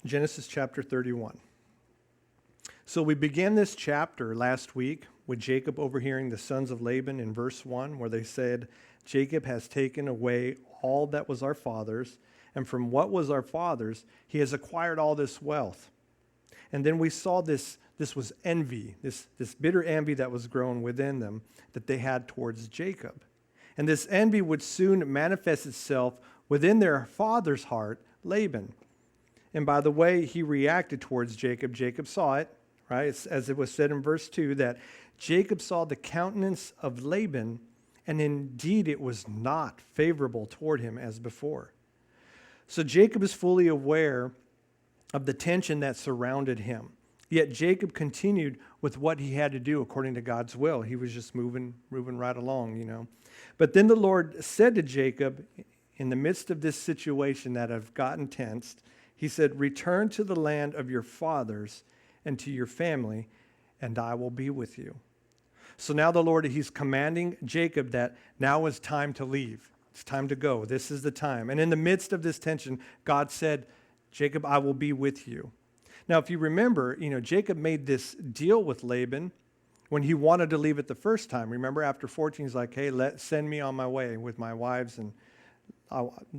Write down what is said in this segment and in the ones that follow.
Genesis chapter 31. So we began this chapter last week with Jacob overhearing the sons of Laban in verse 1, where they said, Jacob has taken away all that was our father's, and from what was our father's, he has acquired all this wealth. And then we saw this was envy, this bitter envy that was grown within them that they had towards Jacob. And this envy would soon manifest itself within their father's heart, Laban. And by the way he reacted towards Jacob, Jacob saw it, right? It's, as it was said in verse 2, that Jacob saw the countenance of Laban, and indeed it was not favorable toward him as before. So Jacob is fully aware of the tension that surrounded him. Yet Jacob continued with what he had to do according to God's will. He was just moving right along, But then the Lord said to Jacob, in the midst of this situation that had gotten tensed, he said, return to the land of your fathers and to your family, and I will be with you. So now the Lord, he's commanding Jacob that now is time to leave. It's time to go. This is the time. And in the midst of this tension, God said, Jacob, I will be with you. Now, if you remember, Jacob made this deal with Laban when he wanted to leave it the first time. Remember, after 14, he's like, hey, send me on my way with my wives and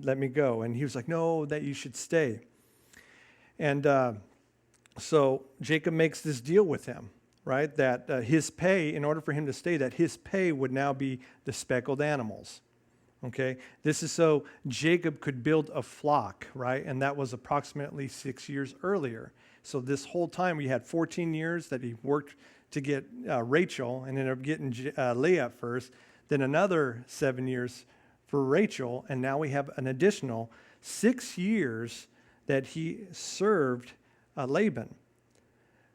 let me go. And he was like, no, that you should stay. And so Jacob makes this deal with him, right? That his pay, in order for him to stay, that his pay would now be the speckled animals. Okay, this is so Jacob could build a flock, right? And that was approximately 6 years earlier. So this whole time we had 14 years that he worked to get Rachel and ended up getting Leah first, then another 7 years for Rachel, and now we have an additional 6 years that he served Laban.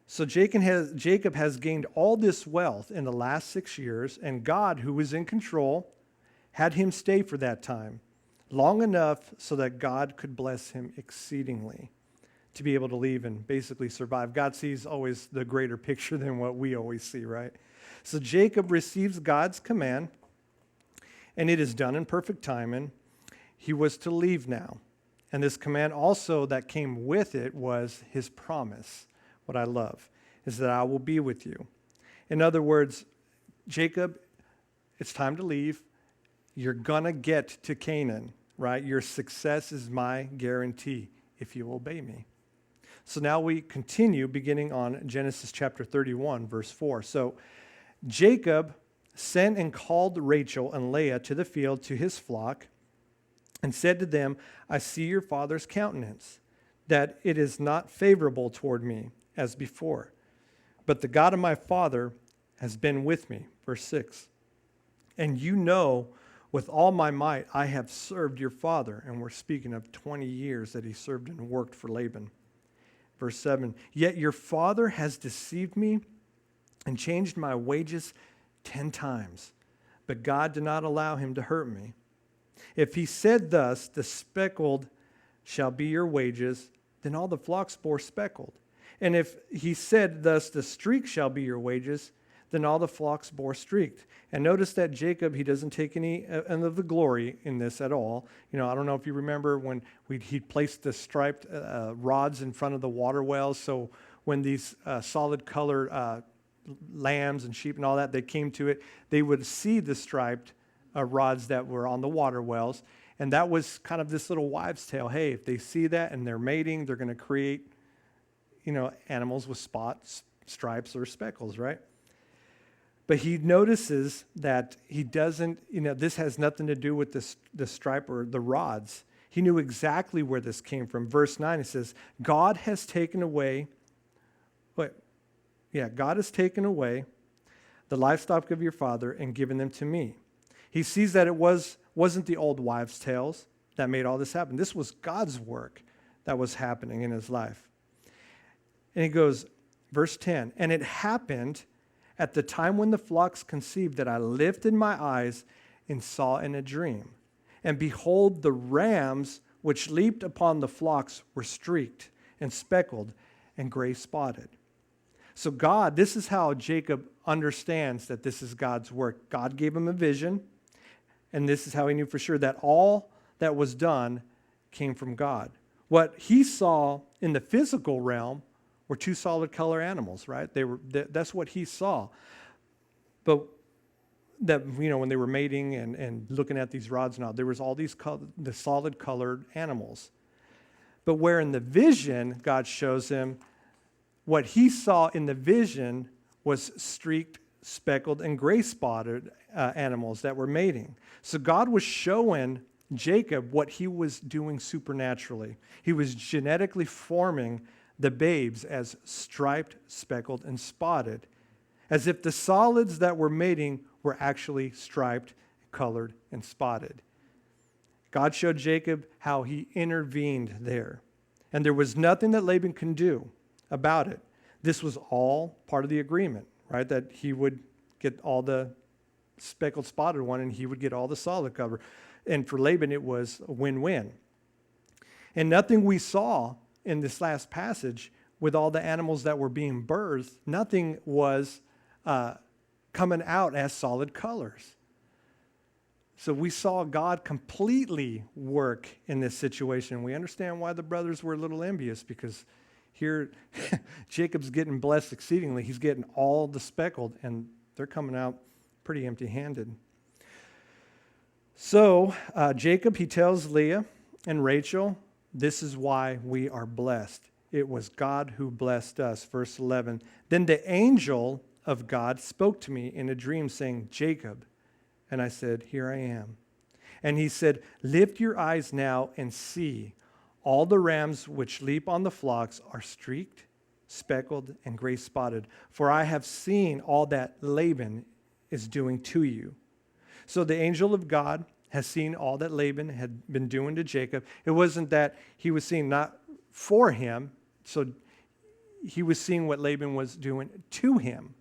So Jacob has gained all this wealth in the last 6 years, and God, who was in control, had him stay for that time, long enough so that God could bless him exceedingly to be able to leave and basically survive. God sees always the greater picture than what we always see, right? So Jacob receives God's command, and it is done in perfect timing. He was to leave now. And this command also that came with it was his promise. What I love is that I will be with you. In other words, Jacob, it's time to leave. You're going to get to Canaan, right? Your success is my guarantee if you obey me. So now we continue beginning on Genesis chapter 31, verse 4. So Jacob sent and called Rachel and Leah to the field to his flock and said to them, I see your father's countenance, that it is not favorable toward me as before. But the God of my father has been with me. Verse 6. And you know, with all my might, I have served your father. And we're speaking of 20 years that he served and worked for Laban. Verse 7, yet your father has deceived me and changed my wages 10 times. But God did not allow him to hurt me. If he said thus, the speckled shall be your wages, then all the flocks bore speckled. And if he said thus, the streak shall be your wages, then all the flocks bore streaked. And notice that Jacob, he doesn't take any of the glory in this at all. I don't know if you remember when he placed the striped rods in front of the water wells. So when these solid color lambs and sheep and all that, they came to it, they would see the striped rods that were on the water wells. And that was kind of this little wives' tale. Hey, if they see that and they're mating, they're going to create, animals with spots, stripes, or speckles, right? But he notices that he doesn't, this has nothing to do with the stripe or the rods. He knew exactly where this came from. Verse 9, it says, God has taken away the livestock of your father and given them to me. He sees that it wasn't the old wives' tales that made all this happen. This was God's work that was happening in his life. And he goes, verse 10, and it happened at the time when the flocks conceived that I lifted my eyes and saw in a dream. And behold, the rams which leaped upon the flocks were streaked and speckled and gray spotted. So God, this is how Jacob understands that this is God's work. God gave him a vision, and this is how he knew for sure that all that was done came from God. What he saw in the physical realm were two solid color animals, right? That's what he saw. But that, when they were mating and looking at these rods and all, there was all the solid colored animals. But where in the vision, God shows him, what he saw in the vision was streaked, speckled, and gray spotted animals that were mating. So God was showing Jacob what he was doing supernaturally. He was genetically forming the babes as striped, speckled, and spotted, as if the solids that were mating were actually striped, colored, and spotted. God showed Jacob how he intervened there. And there was nothing that Laban can do about it. This was all part of the agreement, right? That he would get all the speckled, spotted one, and he would get all the solid cover. And for Laban, it was a win-win. And nothing we saw in this last passage with all the animals that were being birthed, nothing was coming out as solid colors. So we saw God completely work in this situation. We understand why the brothers were a little envious, because here Jacob's getting blessed exceedingly. He's getting all the speckled, and they're coming out pretty empty-handed. So Jacob, he tells Leah and Rachel, this is why we are blessed. It was God who blessed us. Verse 11, then the angel of God spoke to me in a dream saying, Jacob. And I said, here I am. And he said, lift your eyes now and see. All the rams which leap on the flocks are streaked, speckled, and gray spotted. For I have seen all that Laban is doing to you. So the angel of God has seen all that Laban had been doing to Jacob. It wasn't that he was seeing not for him. So he was seeing what Laban was doing to him.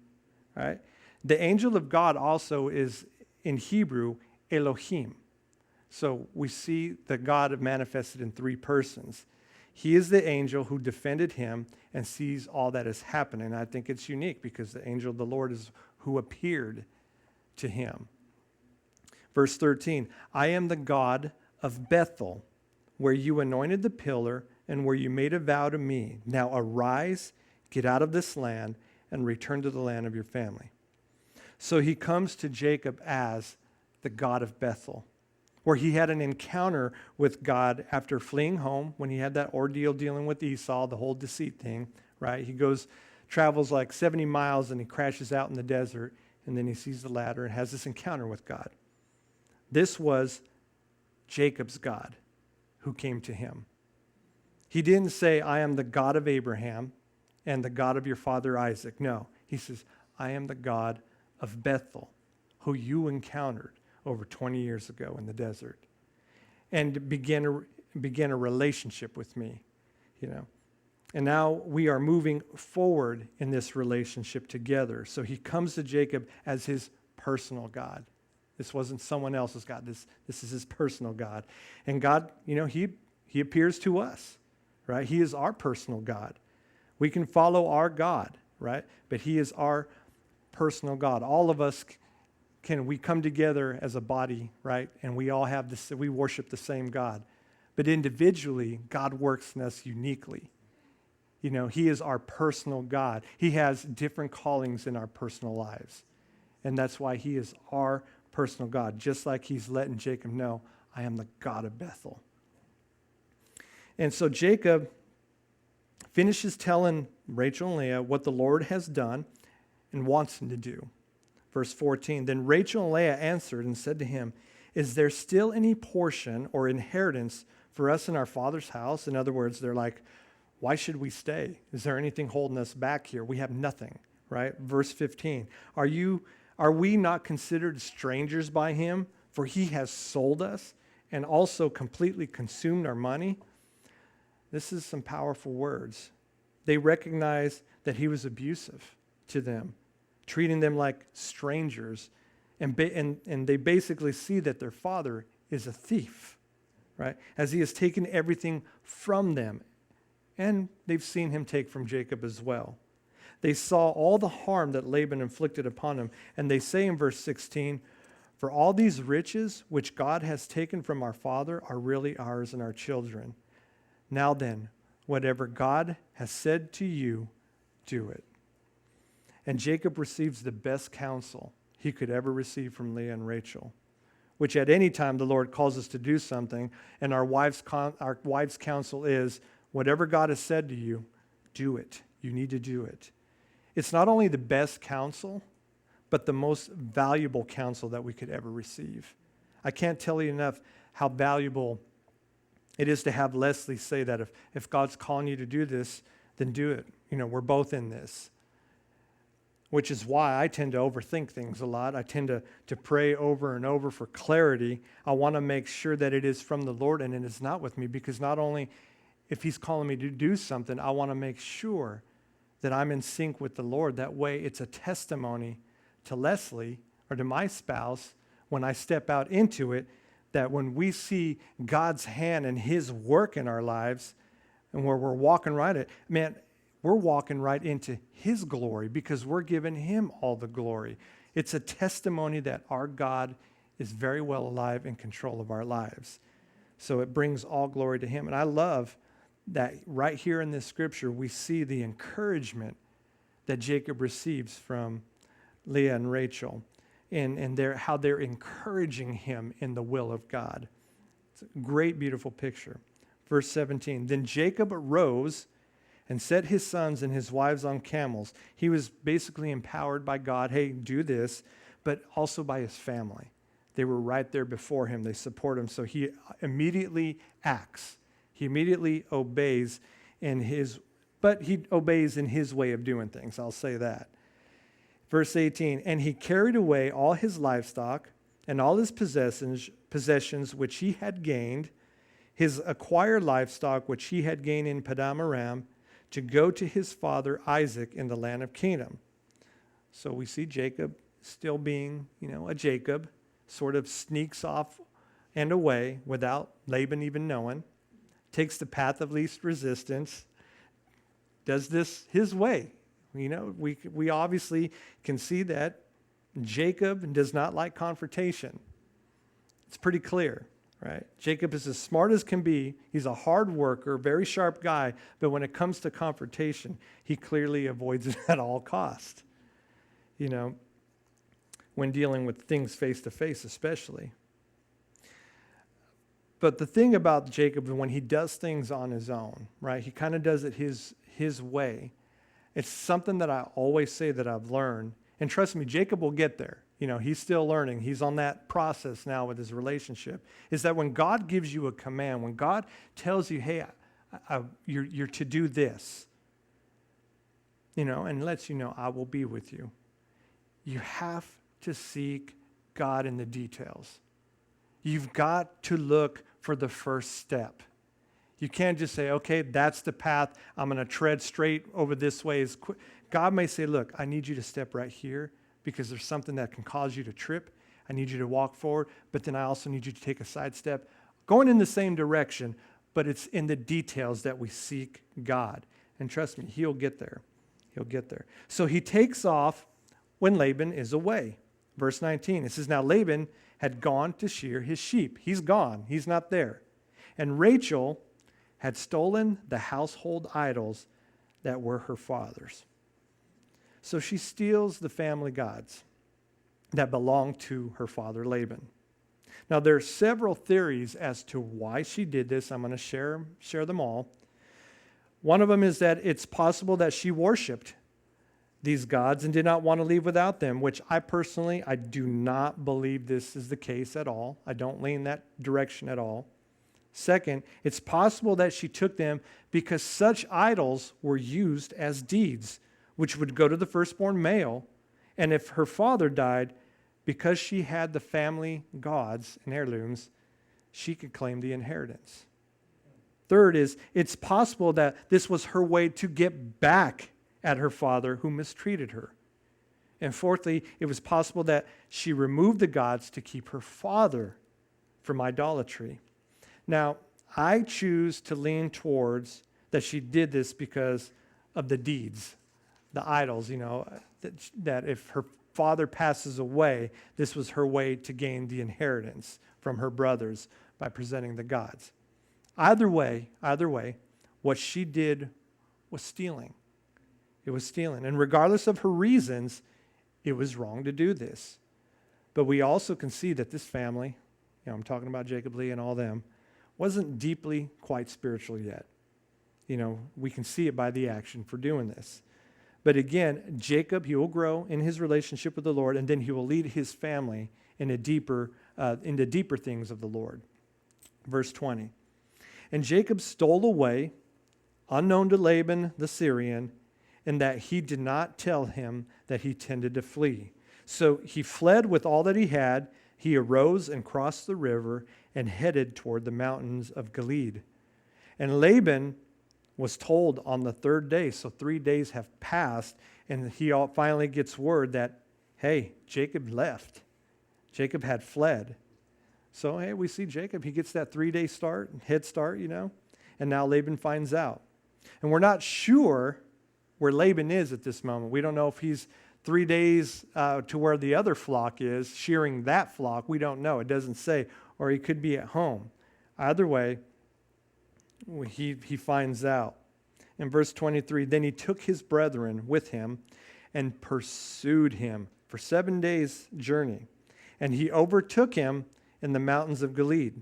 Right? The angel of God also is, in Hebrew, Elohim. So we see that God manifested in three persons. He is the angel who defended him and sees all that is happening. I think it's unique because the angel of the Lord is who appeared to him. Verse 13, I am the God of Bethel, where you anointed the pillar and where you made a vow to me. Now arise, get out of this land, and return to the land of your family. So he comes to Jacob as the God of Bethel, where he had an encounter with God after fleeing home, when he had that ordeal dealing with Esau, the whole deceit thing, right? He travels like 70 miles, and he crashes out in the desert, and then he sees the ladder and has this encounter with God. This was Jacob's God who came to him. He didn't say, I am the God of Abraham and the God of your father Isaac. No, he says, I am the God of Bethel, who you encountered over 20 years ago in the desert, and began a relationship with me, And now we are moving forward in this relationship together. So he comes to Jacob as his personal God. This wasn't someone else's God. This is his personal God. And God, he appears to us, right? He is our personal God. We can follow our God, right? But he is our personal God. All of us we come together as a body, right? And we all have this, we worship the same God. But individually, God works in us uniquely. He is our personal God. He has different callings in our personal lives. And that's why he is our personal God, just like he's letting Jacob know, I am the God of Bethel. And so Jacob finishes telling Rachel and Leah what the Lord has done and wants him to do. Verse 14, then Rachel and Leah answered and said to him, is there still any portion or inheritance for us in our father's house? In other words, they're like, why should we stay? Is there anything holding us back here? We have nothing, right? Verse 15, are we not considered strangers by him? For he has sold us and also completely consumed our money. This is some powerful words. They recognize that he was abusive to them, treating them like strangers. And they basically see that their father is a thief, right? As he has taken everything from them. And they've seen him take from Jacob as well. They saw all the harm that Laban inflicted upon him. And they say in verse 16, for all these riches which God has taken from our father are really ours and our children. Now then, whatever God has said to you, do it." And Jacob receives the best counsel he could ever receive from Leah and Rachel, which at any time the Lord calls us to do something, and our wives' counsel is, whatever God has said to you, do it. You need to do it. It's not only the best counsel, but the most valuable counsel that we could ever receive. I can't tell you enough how valuable it is to have Leslie say that if God's calling you to do this, then do it. We're both in this. Which is why I tend to overthink things a lot. I tend to pray over and over for clarity. I want to make sure that it is from the Lord and it is not with me, because not only if he's calling me to do something, I want to make sure that I'm in sync with the Lord. That way it's a testimony to Leslie or to my spouse when I step out into it, that when we see God's hand and his work in our lives and where we're walking right at, man, we're walking right into his glory because we're giving him all the glory. It's a testimony that our God is very well alive in control of our lives. So it brings all glory to him. And I love that right here in this scripture, we see the encouragement that Jacob receives from Leah and Rachel, and how they're encouraging him in the will of God. It's a great, beautiful picture. Verse 17, "Then Jacob arose and set his sons and his wives on camels." He was basically empowered by God, hey, do this, but also by his family. They were right there before him. They support him. So he immediately acts. He immediately obeys but he obeys in his way of doing things. I'll say that. Verse 18, "And he carried away all his livestock and all his possessions which he had gained, his acquired livestock which he had gained in Paddan Aram, to go to his father Isaac in the land of Canaan." So we see Jacob still being, a Jacob, sort of sneaks off and away without Laban even knowing, takes the path of least resistance, does this his way. We obviously can see that Jacob does not like confrontation. It's pretty clear, right? Jacob is as smart as can be. He's a hard worker, very sharp guy, but when it comes to confrontation, he clearly avoids it at all costs. When dealing with things face to face especially. But the thing about Jacob, when he does things on his own, right? He kind of does it his way. It's something that I always say that I've learned. And trust me, Jacob will get there. He's still learning. He's on that process now with his relationship. Is that when God gives you a command, when God tells you, hey, you're to do this, and lets you know, I will be with you. You have to seek God in the details. You've got to look for the first step. You can't just say, okay, that's the path. I'm going to tread straight over this way. God may say, look, I need you to step right here because there's something that can cause you to trip. I need you to walk forward, but then I also need you to take a side step. Going in the same direction, but it's in the details that we seek God. And trust me, he'll get there. He'll get there. So he takes off when Laban is away. Verse 19, it says, "Now Laban had gone to shear his sheep." He's gone. He's not there. "And Rachel had stolen the household idols that were her father's." So she steals the family gods that belonged to her father Laban. Now there are several theories as to why she did this. I'm going to share them all. One of them is that it's possible that she worshipped these gods and did not want to leave without them, which I do not believe this is the case at all. I don't lean that direction at all. Second, it's possible that she took them because such idols were used as deeds, which would go to the firstborn male. And if her father died, because she had the family gods and heirlooms, she could claim the inheritance. Third is, it's possible that this was her way to get back at her father who mistreated her. And fourthly, it was possible that she removed the gods to keep her father from idolatry. Now, I choose to lean towards that she did this because of the deeds, the idols, that if her father passes away, this was her way to gain the inheritance from her brothers by presenting the gods. Either way, what she did was stealing. It was stealing. And regardless of her reasons, it was wrong to do this. But we also can see that this family, I'm talking about Jacob, Leah, and all them, wasn't deeply quite spiritual yet. We can see it by the action for doing this. But again, Jacob, he will grow in his relationship with the Lord, and then he will lead his family into deeper things of the Lord. Verse 20. And Jacob stole away, unknown to Laban the Syrian, in that he did not tell him that he intended to flee. So he fled with all that he had. He arose and crossed the river and headed toward the mountains of Gilead. And Laban was told on the third day, so 3 days have passed, and he finally gets word that, hey, Jacob left. Jacob had fled. So, hey, we see Jacob, he gets that 3-day head start, and now Laban finds out. And we're not sure where Laban is at this moment. We don't know if he's 3 days to where the other flock is, shearing that flock. We don't know. It doesn't say. Or he could be at home. Either way, he finds out. In verse 23, then he took his brethren with him and pursued him for 7 days' journey. And he overtook him in the mountains of Gilead.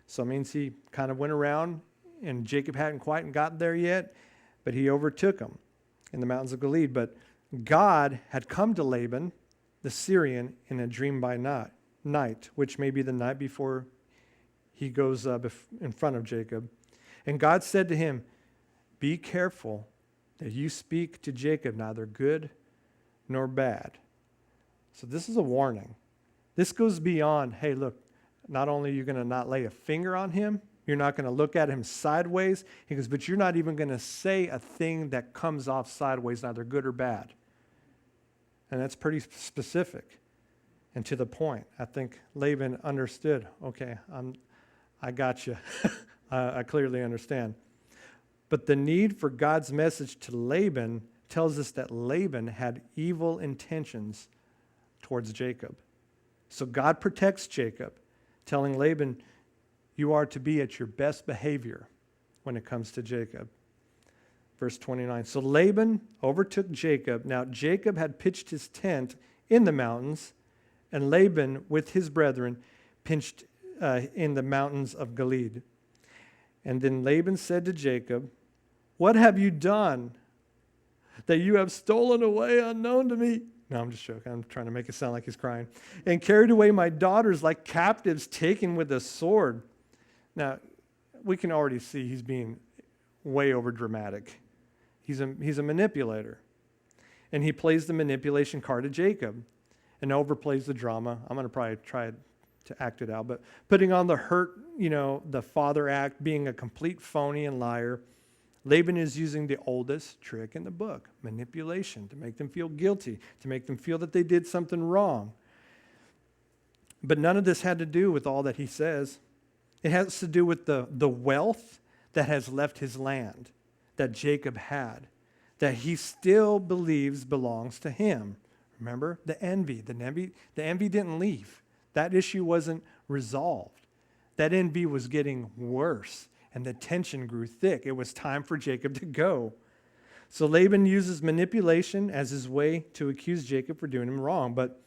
So it means he kind of went around, and Jacob hadn't quite gotten there yet, but he overtook him in the mountains of Gilead. But God had come to Laban, the Syrian, in a dream by night, which may be the night before he goes in front of Jacob. And God said to him, be careful that you speak to Jacob neither good nor bad. So this is a warning. This goes beyond, hey, look, not only are you going to not lay a finger on him, you're not going to look at him sideways. He goes, but you're not even going to say a thing that comes off sideways, neither good or bad. And that's pretty specific and to the point. I think Laban understood, okay, I got you. I clearly understand. But the need for God's message to Laban tells us that Laban had evil intentions towards Jacob. So God protects Jacob, telling Laban, you are to be at your best behavior when it comes to Jacob. Verse 29. So Laban overtook Jacob. Now Jacob had pitched his tent in the mountains, and Laban with his brethren pitched in the mountains of Gilead. And then Laban said to Jacob, what have you done that you have stolen away unknown to me? No, I'm just joking. I'm trying to make it sound like he's crying. And carried away my daughters like captives taken with a sword. Now, we can already see he's being way over dramatic. He's a manipulator. And he plays the manipulation card to Jacob and overplays the drama. I'm going to probably try to act it out. But putting on the hurt, the father act, being a complete phony and liar. Laban is using the oldest trick in the book, manipulation, to make them feel guilty, to make them feel that they did something wrong. But none of this had to do with all that he says. It has to do with the wealth that has left his land, that Jacob had, that he still believes belongs to him. Remember, the envy didn't leave. That issue wasn't resolved. That envy was getting worse. And the tension grew thick. It was time for Jacob to go. So Laban uses manipulation as his way to accuse Jacob for doing him wrong. But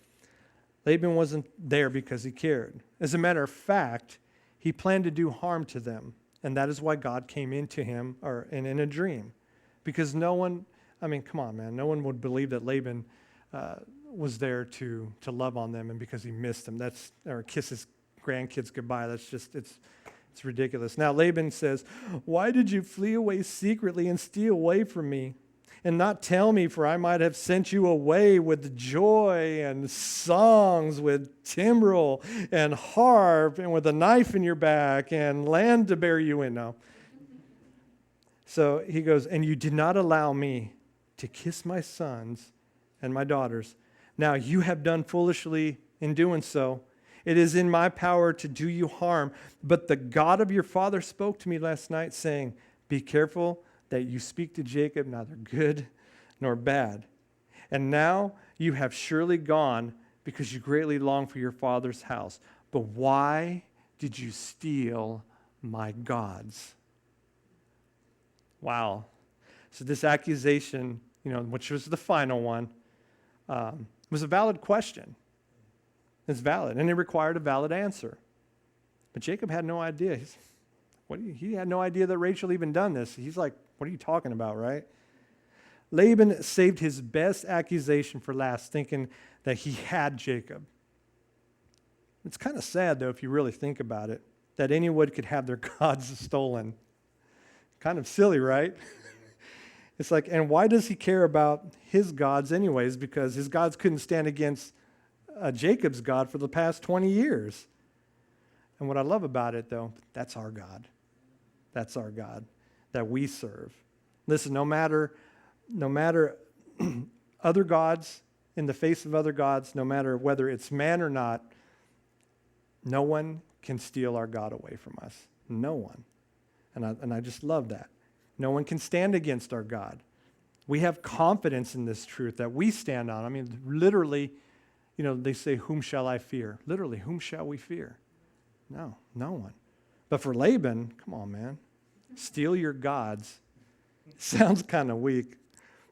Laban wasn't there because he cared. As a matter of fact, he planned to do harm to them. And that is why God came into him in a dream. Because no one would believe that Laban was there to love on them and because he missed them. Or kiss his grandkids goodbye. It's ridiculous. Now Laban says, why did you flee away secretly and steal away from me and not tell me, for I might have sent you away with joy and songs, with timbrel and harp and with a knife in your back and land to bear you in. No. So he goes, and you did not allow me to kiss my sons and my daughters. Now you have done foolishly in doing so. It is in my power to do you harm. But the God of your father spoke to me last night, saying, be careful that you speak to Jacob neither good nor bad. And now you have surely gone because you greatly long for your father's house. But why did you steal my gods. Wow. So this accusation, which was the final one, was a valid question. It's valid, and it required a valid answer. But Jacob had no idea. He had no idea that Rachel even done this. He's like, what are you talking about, right? Laban saved his best accusation for last, thinking that he had Jacob. It's kind of sad, though, if you really think about it, that anyone could have their gods stolen. Kind of silly, right? It's like, and why does he care about his gods anyways? Because his gods couldn't stand against Jacob's God for the past 20 years. And what I love about it, though, that's our God. That's our God that we serve. Listen, no matter other gods, in the face of other gods, no matter whether it's man or not, no one can steal our God away from us. No one. And I just love that. No one can stand against our God. We have confidence in this truth that we stand on. I mean, literally, they say, whom shall I fear? Literally, whom shall we fear? No one. But for Laban, come on, man. Steal your gods. Sounds kind of weak.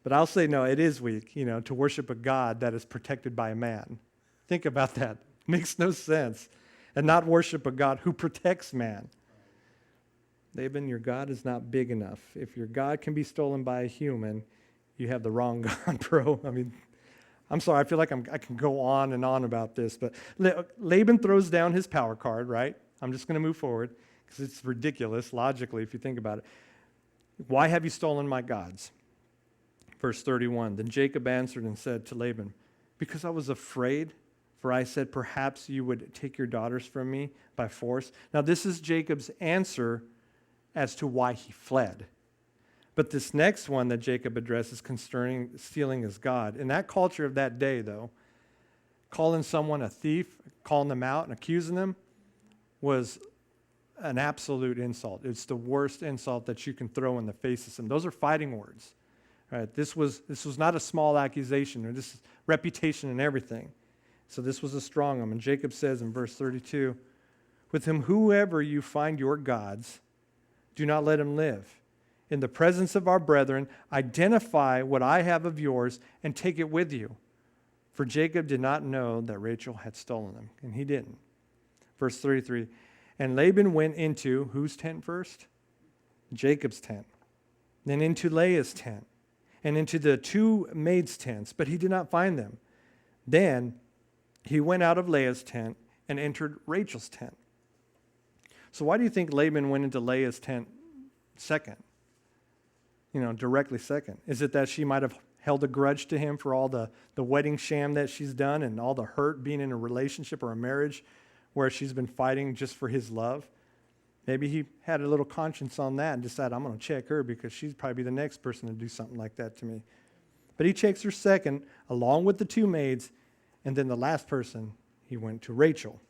But I'll say, no, it is weak, to worship a God that is protected by a man. Think about that. Makes no sense. And not worship a God who protects man. Laban, your God is not big enough. If your God can be stolen by a human, you have the wrong God, bro. I mean, I'm sorry, I feel like I can go on and on about this, but Laban throws down his power card, right? I'm just going to move forward because it's ridiculous, logically, if you think about it. Why have you stolen my gods? Verse 31, then Jacob answered and said to Laban, because I was afraid, for I said, perhaps you would take your daughters from me by force. Now, this is Jacob's answer as to why he fled. But this next one that Jacob addresses concerning stealing his God, in that culture of that day, though, calling someone a thief, calling them out and accusing them was an absolute insult. It's the worst insult that you can throw in the face of someone. Those are fighting words. Right? This was not a small accusation. This is reputation and everything. So this was a strong one. And Jacob says in verse 32, with him whoever you find your gods, do not let him live. In the presence of our brethren, identify what I have of yours and take it with you. For Jacob did not know that Rachel had stolen them, and he didn't. Verse 33, and Laban went into whose tent first? Jacob's tent. Then into Leah's tent, and into the two maids' tents, but he did not find them. Then he went out of Leah's tent and entered Rachel's tent. So why do you think Laban went into Leah's tent second? Directly second. Is it that she might have held a grudge to him for all the wedding sham that she's done and all the hurt being in a relationship or a marriage where she's been fighting just for his love? Maybe he had a little conscience on that and decided, I'm going to check her because she's probably the next person to do something like that to me. But he checks her second, along with the two maids, and then the last person, he went to Rachel.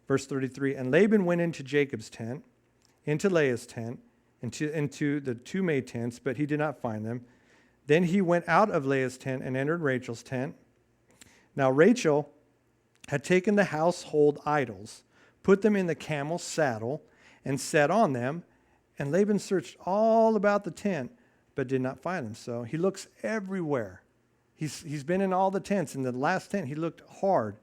Verse 33, and Laban went into Jacob's tent, into Leah's tent, into the two maid tents, but he did not find them. Then he went out of Leah's tent and entered Rachel's tent. Now Rachel had taken the household idols, put them in the camel's saddle, and sat on them. And Laban searched all about the tent, but did not find them. So he looks everywhere. He's been in all the tents. In the last tent, he looked hard.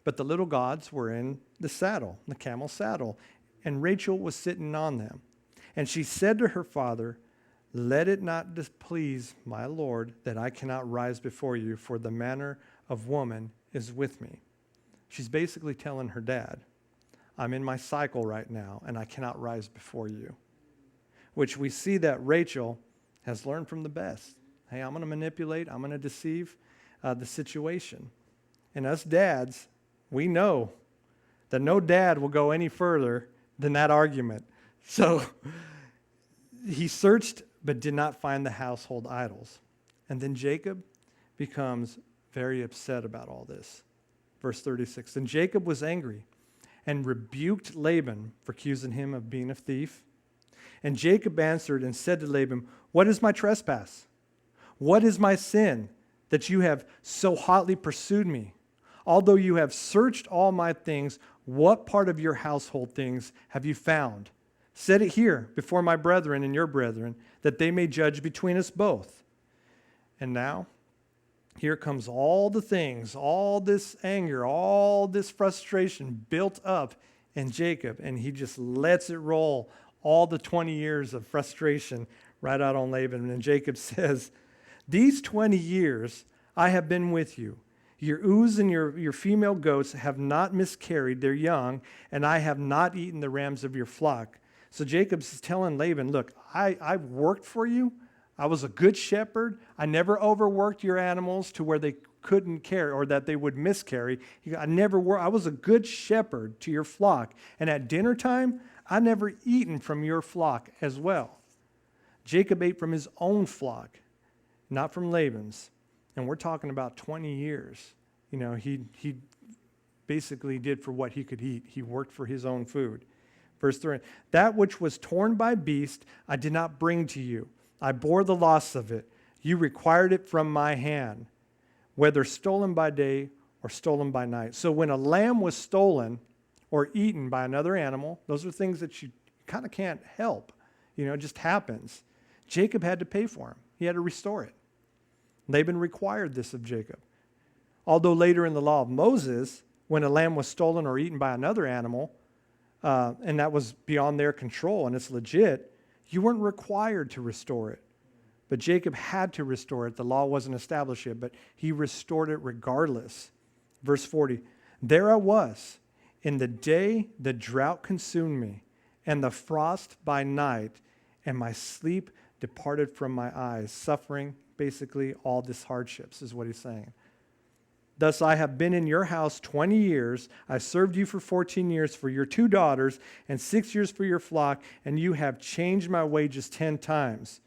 But the little gods were in the saddle, the camel's saddle, and Rachel was sitting on them. And she said to her father, let it not displease my Lord that I cannot rise before you, for the manner of woman is with me. She's basically telling her dad, I'm in my cycle right now, and I cannot rise before you. Which we see that Rachel has learned from the best. Hey, I'm going to manipulate, I'm going to deceive the situation. And us dads, we know that no dad will go any further than that argument. So he searched but did not find the household idols. And then Jacob becomes very upset about all this. Verse 36, and Jacob was angry and rebuked Laban for accusing him of being a thief. And Jacob answered and said to Laban, what is my trespass? What is my sin that you have so hotly pursued me? Although you have searched all my things, what part of your household things have you found? Set it here before my brethren and your brethren, that they may judge between us both. And now, here comes all the things, all this anger, all this frustration built up in Jacob, and he just lets it roll, all the 20 years of frustration right out on Laban. And Jacob says, these 20 years I have been with you. Your ewes and your female goats have not miscarried their young, and I have not eaten the rams of your flock. So Jacob's telling Laban, look, I worked for you. I was a good shepherd. I never overworked your animals to where they couldn't carry or that they would miscarry. I was a good shepherd to your flock. And at dinner time, I never eaten from your flock as well. Jacob ate from his own flock, not from Laban's. And we're talking about 20 years. You know, he basically did for what he could eat. He worked for his own food. Verse 3, that which was torn by beast I did not bring to you. I bore the loss of it. You required it from my hand, whether stolen by day or stolen by night. So when a lamb was stolen or eaten by another animal, those are things that you kind of can't help. You know, it just happens. Jacob had to pay for them. He had to restore it. Laban required this of Jacob. Although later in the law of Moses, when a lamb was stolen or eaten by another animal, and that was beyond their control and it's legit, you weren't required to restore it. But Jacob had to restore it. The law wasn't established yet, but he restored it regardless. Verse 40, there I was. In the day the drought consumed me, and the frost by night, and my sleep departed from my eyes. Suffering, basically, all this hardships is what he's saying. Thus I have been in your house 20 years. I served you for 14 years for your 2 daughters and 6 years for your flock, and you have changed my wages 10 times.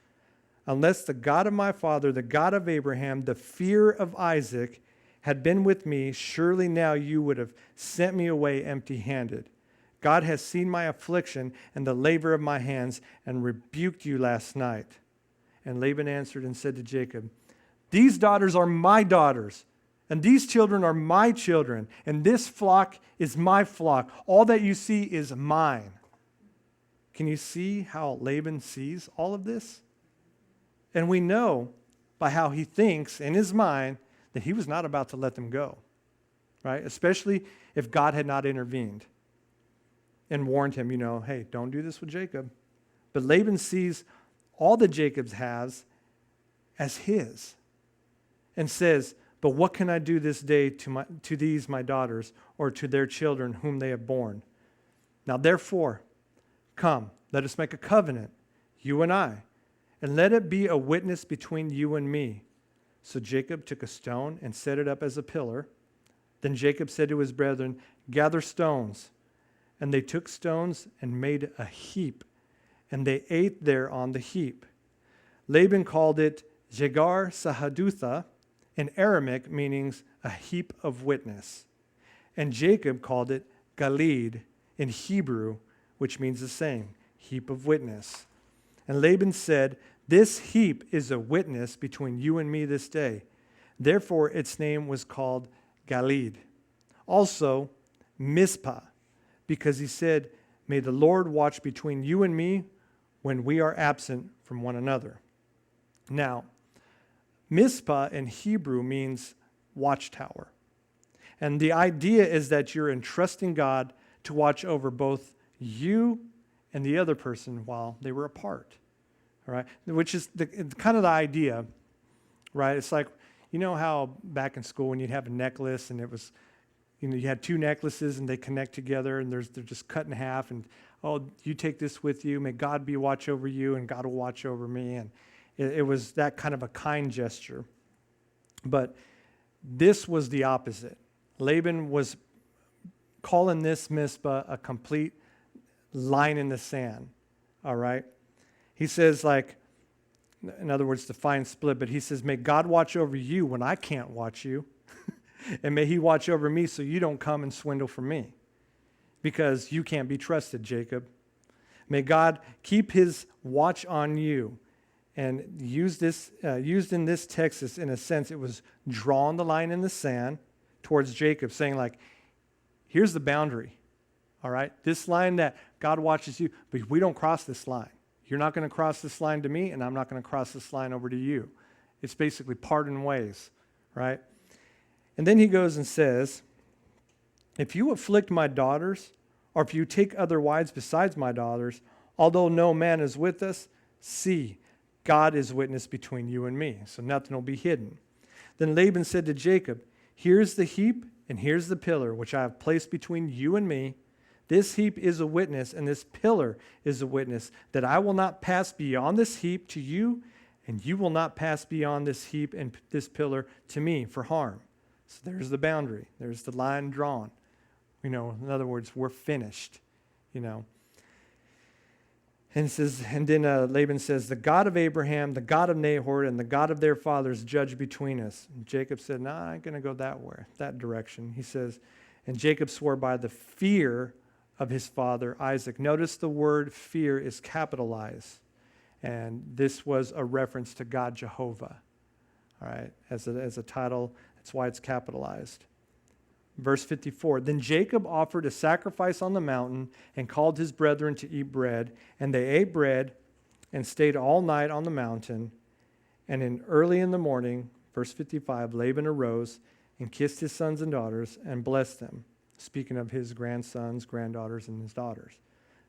Unless the God of my father, the God of Abraham, the fear of Isaac, had been with me, surely now you would have sent me away empty-handed. God has seen my affliction and the labor of my hands and rebuked you last night. And Laban answered and said to Jacob, these daughters are my daughters, and these children are my children, and this flock is my flock. All that you see is mine. Can you see how Laban sees all of this? And we know by how he thinks in his mind that he was not about to let them go, right? Especially if God had not intervened and warned him, you know, hey, don't do this with Jacob. But Laban sees all that Jacob has as his and says, but what can I do this day to these my daughters or to their children whom they have borne? Now therefore, come, let us make a covenant, you and I, and let it be a witness between you and me. So Jacob took a stone and set it up as a pillar. Then Jacob said to his brethren, gather stones. And they took stones and made a heap, and they ate there on the heap. Laban called it Jegar Sahadutha, in Aramaic meaning a heap of witness. And Jacob called it Galid in Hebrew, which means the same, heap of witness. And Laban said, this heap is a witness between you and me this day. Therefore its name was called Galid. Also Mizpah, because he said, may the Lord watch between you and me when we are absent from one another. Now, Mizpah in Hebrew means watchtower. And the idea is that you're entrusting God to watch over both you and the other person while they were apart. All right? Which is kind of the idea, right? It's like, you know how back in school when you'd have a necklace and it was, you know, you had 2 necklaces and they connect together and they're just cut in half and, oh, you take this with you. May God be watch over you and God will watch over me. And it was that kind of a kind gesture. But this was the opposite. Laban was calling this Mizpah a complete line in the sand, all right? He says, like, in other words, the fine split, but he says, may God watch over you when I can't watch you, and may he watch over me so you don't come and swindle for me, because you can't be trusted, Jacob. May God keep his watch on you. And used in this text, in a sense, it was drawing the line in the sand towards Jacob, saying like, here's the boundary, all right? This line that God watches you, but we don't cross this line. You're not going to cross this line to me, and I'm not going to cross this line over to you. It's basically parting ways, right? And then he goes and says, if you afflict my daughters, or if you take other wives besides my daughters, although no man is with us, see, God is witness between you and me. So nothing will be hidden. Then Laban said to Jacob, here's the heap and here's the pillar which I have placed between you and me. This heap is a witness, and this pillar is a witness, that I will not pass beyond this heap to you, and you will not pass beyond this heap and this pillar to me for harm. So there's the boundary. There's the line drawn. In other words, we're finished, And it says, and then Laban says, the God of Abraham, the God of Nahor, and the God of their fathers judge between us. And Jacob said, no, I ain't going to go that direction. He says, and Jacob swore by the fear of his father Isaac. Notice the word fear is capitalized. And this was a reference to God Jehovah. All right, as a title, that's why it's capitalized. Verse 54, then Jacob offered a sacrifice on the mountain and called his brethren to eat bread. And they ate bread and stayed all night on the mountain. And early in the morning, verse 55, Laban arose and kissed his sons and daughters and blessed them, speaking of his grandsons, granddaughters, and his daughters.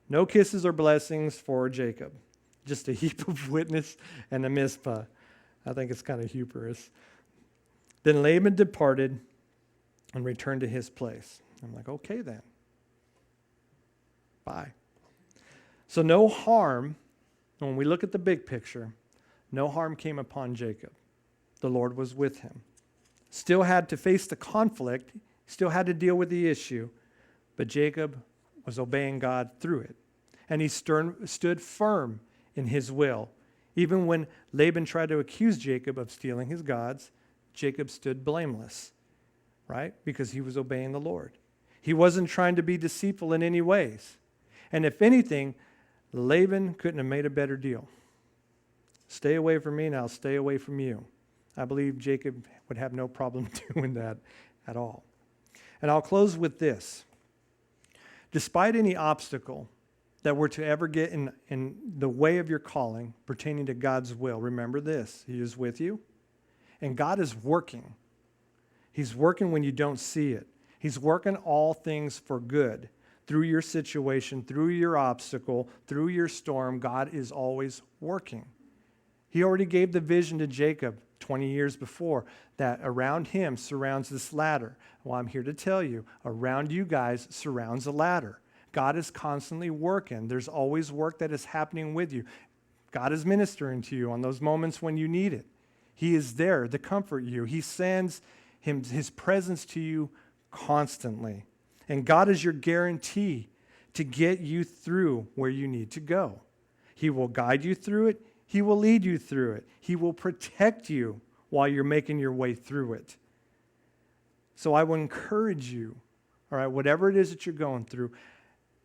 No kisses or blessings for Jacob, just a heap of witness and a Mizpah. I think it's kind of humorous. Then Laban departed and returned to his place. I'm like, okay then. Bye. So no harm, when we look at the big picture, no harm came upon Jacob. The Lord was with him. Still had to face the conflict, still had to deal with the issue, but Jacob was obeying God through it. And he stood firm in his will. Even when Laban tried to accuse Jacob of stealing his gods, Jacob stood blameless. Right? Because he was obeying the Lord. He wasn't trying to be deceitful in any ways. And if anything, Laban couldn't have made a better deal. Stay away from me and I'll stay away from you. I believe Jacob would have no problem doing that at all. And I'll close with this. Despite any obstacle that were to ever get in the way of your calling pertaining to God's will, remember this. He is with you and God is working. He's working when you don't see it. He's working all things for good. Through your situation, through your obstacle, through your storm, God is always working. He already gave the vision to Jacob 20 years before that around him surrounds this ladder. Well, I'm here to tell you, around you guys surrounds a ladder. God is constantly working. There's always work that is happening with you. God is ministering to you on those moments when you need it. He is there to comfort you. He sends his presence to you constantly. And God is your guarantee to get you through where you need to go. He will guide you through it. He will lead you through it. He will protect you while you're making your way through it. So I will encourage you, all right, whatever it is that you're going through,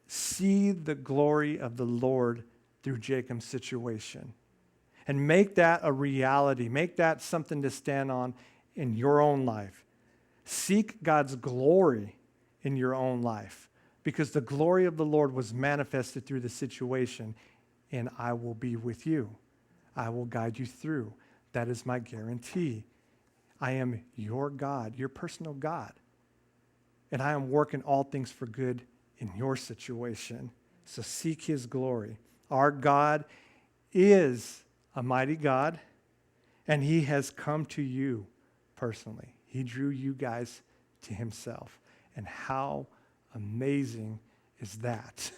see the glory of the Lord through Jacob's situation. And make that a reality. Make that something to stand on in your own life. Seek God's glory in your own life, because the glory of the Lord was manifested through the situation, and I will be with you. I will guide you through. That is my guarantee. I am your God, your personal God, and I am working all things for good in your situation. So seek his glory. Our God is a mighty God, and he has come to you personally. He drew you guys to himself. And how amazing is that?